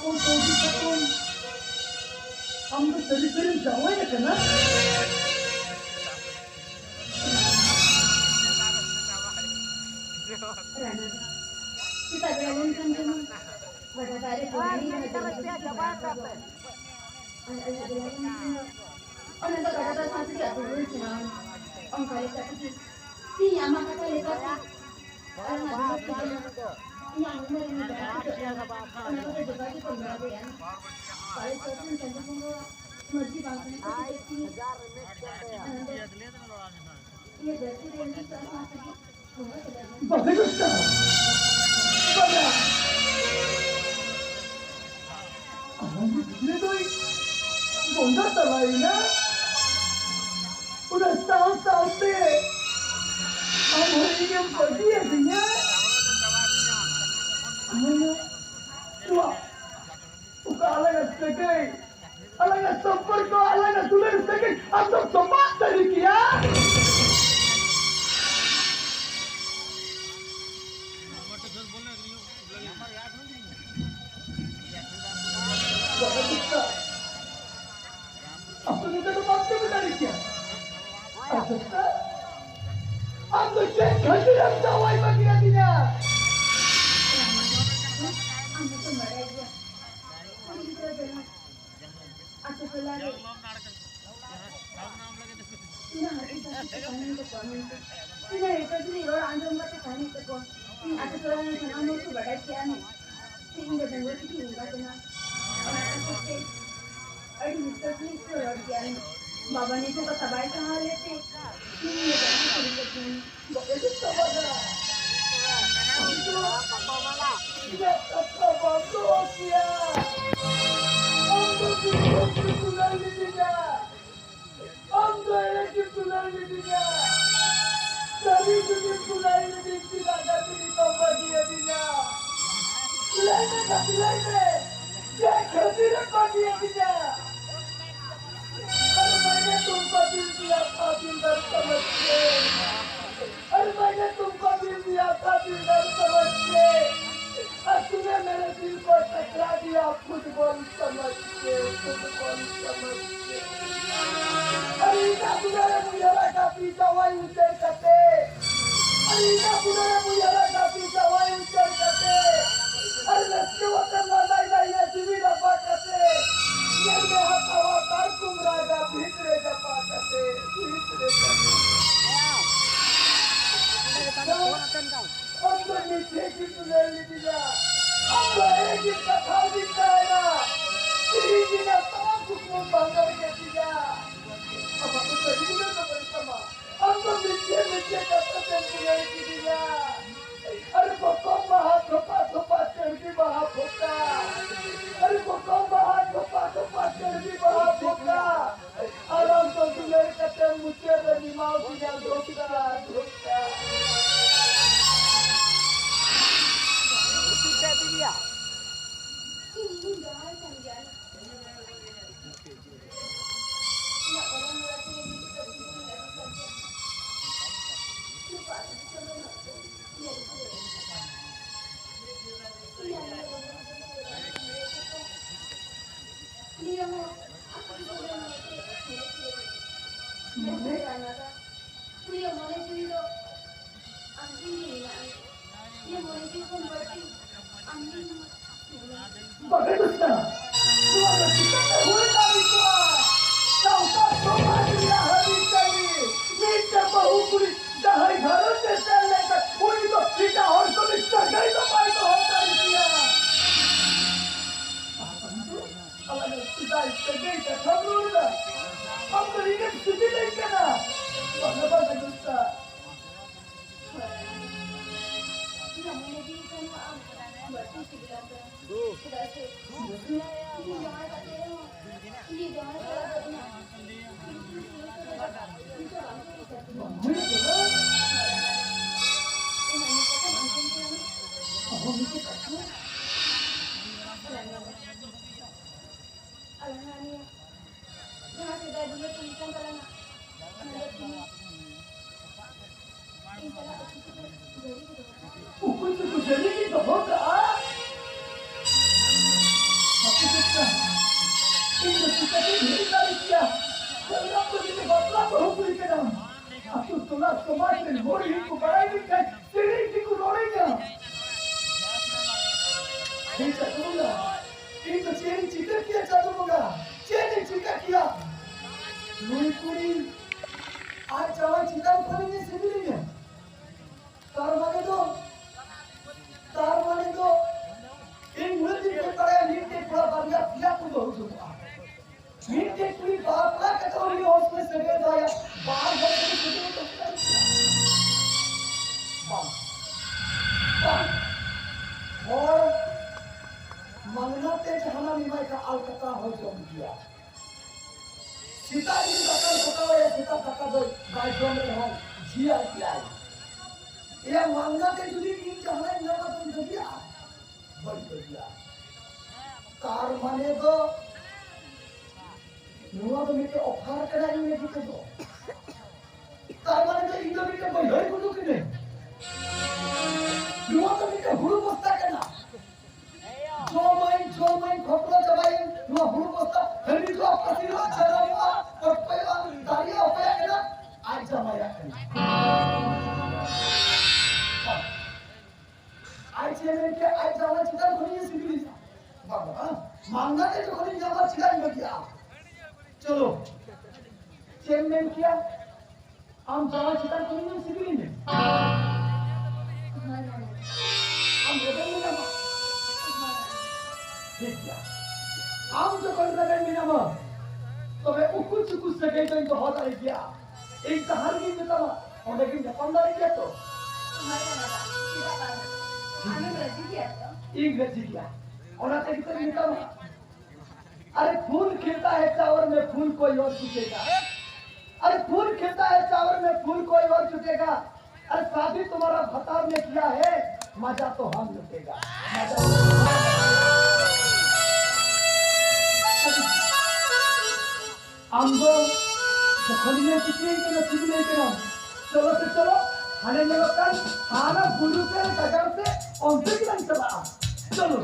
kung tubig sa kung ang sari-sari jaway na ka na. kita jalan kan cuma pada hari ini ada और नंतर कटाता सांस क्या तो बोल सुना और खाली कटती ती यामा कटा लेता और ना yang umur ini और नंतर जगह की पंद्रह दे यार सारे चौथी चंद्र को मर्जी बांधने को देखती ये जैसे रेंजी सांस की Bagus tak? Pada ini tuh bongkar terlainnya udah tahun-tahun deh kamu ingin pergi ya dinya kamu wah buka alangan sebagai alangan sempur kau alangan tulis sebagai atau sempat dari kia Aku minta tempat tu dari dia. Aku cek kasih yang jawai bagi nantinya. Aku tu marah dia. Aku pelari. Ina hari tu kami tu kami tu. Ina itu tu ni orang anjung mati kami tu kau. Aku pelari ni anu tu marah dia ni. Ina dengan tu ni enggak tu na. Aku cek. अरे mister please तो लड़ गया है बाबा ने तो तबाही कहाँ लेते ये जाने शुरू करते हैं Bakit ito ba na? Siya katrabaho siya. Ang titular niya. Ang titular niya. Sabi ko titular niya sinagabi ni Pambadia niya. Lain na lain. Siya kasi na Pambadia niya. Ano ba niya itong pamilya kapindar sa masjid? Ano ba niya itong pamilya kapindar sa masjid? At tuna meron din po sa Claudia football sa masjid. Football sa masjid. Alina ko na lang mo yara kapita wayo sir kate. Alina ko na lang mo yara kapita wayo sir kate. Alas kawatan lalay na sibira pa kate. Yan may hatawatar kumraga bhitre japa kate. Bhitre japa. Ang नीचे की तुले लिया अब एक ही कथा दिखाएगा श्री जी ने तमाम कुछ बंगर के दिया अब तो सही में तो परिश्रम अब तो नीचे कथा से तुले दिया अरे वो कौन महा थोपा चढ़ की महा फुका अरे वो कौन महा थोपा चढ़ की महा फुका आराम तो तुले कथे मुझे रनिमाओ दिया धोखा dia ini jangan jangan ya orang merasa ini kita tidak bisa lupa ya dia mau aku sudah dia mau itu anjing dia mau itu converting Bagus tak? Suara kita terhula itu. Kau tak semua hari kali. Minta bahukuri dahai gharan desa lekat. Uni to kita harus menjaga itu baik hotel dia. Kalau kita istirahat kita kabur dah. Am berikan sedih lagi na. Bagaimana bagus tak? namanya di sana berarti sebelah sudah sih ini jangan kata ini jangan kata alangnya jangan sudah dulu tulisan kalau nak Ukun itu jadi kita hoga. उसके भी तारीख किया चलना तो ये बतला को हुकुम के नाम अब तो तुला समाज में मोरी को बड़ाई भी कर तेरी की को रोड़ेगा ठीक है तुमला इन तो चेन चिका किया चालूगा चेन चिका किया मुरी कुड़ी आज चावा चिका खोलेंगे सिविलिंग है तार माने तो इन मुझे के पड़े नीचे पूरा बढ़िया पिया को दो दूंगा नीचे पूरी बापला के तो ये उसमें से गए आया बाहर घर के छुट्टी तो और मंगना तेज हमारा निमाई का अलकता हो जम गया सीता जी का कल पकाओ या सीता पका दो गाय जो में हो जिया किया ये मंगना तेज जुदी इन जहना नवा तुम दिया बड़ी बढ़िया कार माने तो नुआ तो मिटे ऑफर करा नहीं में तो कार माने तो इन लोग के भाई को तो किने नुआ तो मिटे हुरु बस्ता करना जो माइन खोपड़ा जबाई नुआ हुरु बस्ता हनी तो पतिरो चरावा और पहला दारिया होया करना आज जमाया आज ये मेरे के आज जाना चिता कोनी सिविली बाबा मांगा के तो कोनी जाना चिता नहीं किया चलो चेयरमैन किया हम जाना चिता कोनी सिविली में हम रेबेल में ना ठीक है हम जो कर रेबेल में ना तो वे कुछ से गए तो इनको होता है क्या एक तहर की में तो और लेकिन जापानदारी क्या तो इंग्रजी किया और आते कितने निकल अरे फूल खिलता है चावल में फूल कोई और चुकेगा अरे फूल खिलता है चावल में फूल कोई और चुकेगा अरे शादी तुम्हारा भतार ने किया है मजा तो हम लुटेगा हमको खरीदने कितने के नसीब लेके ना चलो तो चलो खाने में लोग खाना गुरु से कदम से और भी नहीं चला चलो